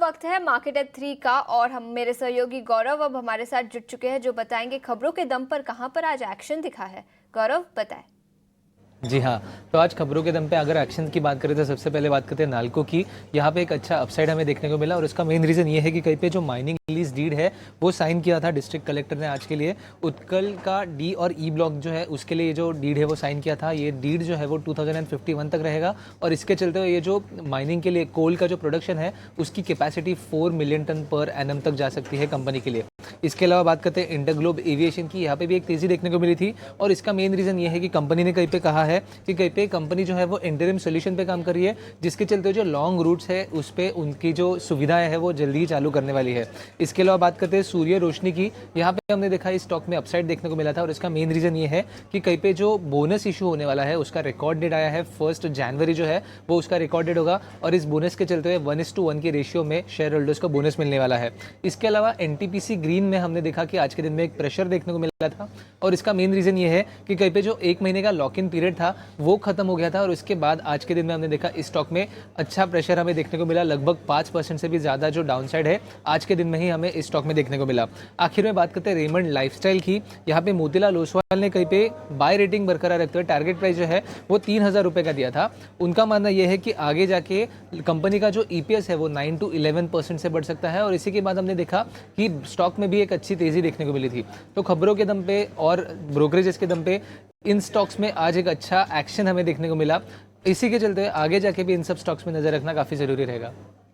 वक्त है market at 3 का और हम मेरे सहयोगी गौरव अब हमारे साथ जुड़ चुके हैं जो बताएंगे खबरों के दम पर कहां पर आज एक्शन दिखा है। गौरव बताएं। जी हाँ, तो आज खबरों के दम पे अगर एक्शन की बात करें तो सबसे पहले बात करते हैं नाल्को की। यहाँ पे एक अच्छा अपसाइड हमें देखने को मिला और इसका मेन रीज़न ये है कि कहीं पे जो माइनिंग लीज डीड है वो साइन किया था डिस्ट्रिक्ट कलेक्टर ने आज के लिए। उत्कल का डी और ई ब्लॉक जो है उसके लिए जो डीड है वो साइन किया था। ये डीड जो है वो 2051 तक रहेगा और इसके चलते हुए ये जो माइनिंग के लिए कोल का जो प्रोडक्शन है उसकी capacity 4 million ton per annum तक जा सकती है कंपनी के लिए। इसके अलावा बात करते हैं इंटरग्लोब एविएशन की। यहाँ पे भी एक तेज़ी देखने को मिली थी और इसका मेन रीज़न ये है कि कंपनी ने कहीं पे कहा है कि कहीं पे कंपनी जो है वो इंटरिम सोल्यूशन पे काम कर रही है, जिसके चलते जो लॉन्ग रूट्स है उस पे उनकी जो सुविधाएं है वो जल्दी ही चालू करने वाली है। इसके अलावा बात करते हैं सूर्य रोशनी की। यहाँ पे हमने देखा इस स्टॉक में अपसाइड देखने को मिला था और इसका मेन रीज़न ये है कि कहीं पे जो बोनस इशू होने वाला है उसका रिकॉर्ड डेट आया है 1 जनवरी जो है वो उसका रिकॉर्ड डेट होगा और इस बोनस के चलते हुए 1:1 के रेशियो में शेयर होल्डर्स को बोनस मिलने वाला है। इसके अलावा एनटीपीसी ग्रीन में हमने देखा कि आज के दिन में एक प्रेशर देखने को मिला था और इसका मेन रीज़न ये है कि कहीं पे जो 1 महीने का लॉक इन पीरियड था वो खत्म हो गया था और उसके बाद आज के दिन में हमने देखा इस स्टॉक में अच्छा प्रेशर हमें देखने को मिला। लगभग 5% से भी ज़्यादा जो डाउनसाइड है आज के दिन में ही हमें इस स्टॉक में देखने को मिला। आखिर में बात करते हैं रेमंड लाइफस्टाइल की। यहाँ पे मोतीलाल ओसवाल ने कहीं पे बाय रेटिंग बरकरार रखते हुए टारगेट प्राइस जो है वो 3,000 रुपये का दिया था। उनका मानना यह है कि आगे जाके कंपनी का जो ईपीएस है वो 9 to 11% से बढ़ सकता है और इसी के बाद हमने देखा कि स्टॉक में भी एक अच्छी तेज़ी देखने को मिली थी। तो खबरों के दम पे और ब्रोकरेजेस के दम पे इन स्टॉक्स में आज एक अच्छा एक्शन हमें देखने को मिला। इसी के चलते आगे जाके भी इन सब स्टॉक्स में नजर रखना काफी जरूरी रहेगा।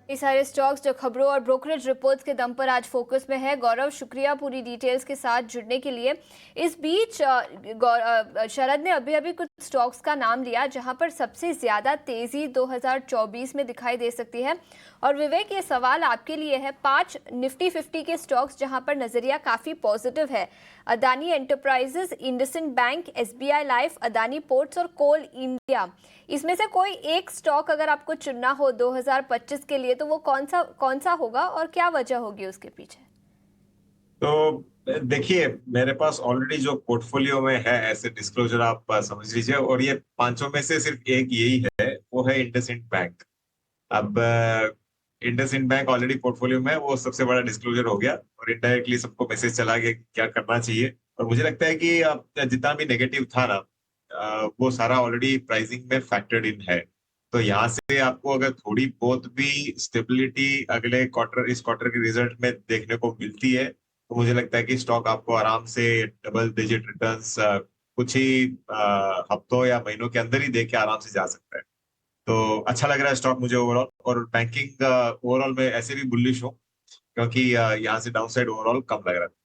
ये सारे स्टॉक्स जो खबरों और ब्रोकरेज रिपोर्ट्स के दम पर आज फोकस में है। गौरव शुक्रिया पूरी डिटेल्स के साथ जुड़ने के लिए। इस बीच शरद ने अभी अभी कुछ स्टॉक्स का नाम लिया जहां पर सबसे ज्यादा तेजी 2024 में दिखाई दे सकती है और विवेक ये सवाल आपके लिए है। 5 निफ्टी 50 के स्टॉक्स जहां पर नजरिया काफी पॉजिटिव है। Adani enterprises, IndusInd bank, SBI life, Adani ports और कोल इंडिया। इसमें से कोई एक स्टॉक अगर आपको चुनना हो 2025 के लिए तो वो कौन सा होगा और क्या वजह होगी उसके पीछे? तो देखिए, मेरे पास ऑलरेडी जो पोर्टफोलियो में है ऐसे डिस्क्लोजर आप समझ लीजिए, और ये पांचों में से सिर्फ एक यही है, वो है इंडसइंड बैंक। अब इंडसइंड बैंक ऑलरेडी पोर्टफोलियो में है, वो सबसे बड़ा डिस्क्लोजर हो गया और इनडायरेक्टली सबको मैसेज चला गया कि क्या करना चाहिए। और मुझे लगता है कि अब जितना भी नेगेटिव था ना, वो सारा ऑलरेडी प्राइसिंग में फैक्टर्ड इन है। तो यहाँ से आपको अगर थोड़ी बहुत भी स्टेबिलिटी अगले क्वार्टर, इस क्वार्टर के रिजल्ट में देखने को मिलती है, तो मुझे लगता है कि स्टॉक आपको आराम से डबल डिजिट रिटर्न्स कुछ ही हफ्तों या महीनों के अंदर ही देख के आराम से जा सकता है। तो अच्छा लग रहा है स्टॉक मुझे ओवरऑल, और बैंकिंग ओवरऑल में ऐसे भी बुलिश हूँ क्योंकि यहाँ से डाउनसाइड ओवरऑल कम लग रहा है।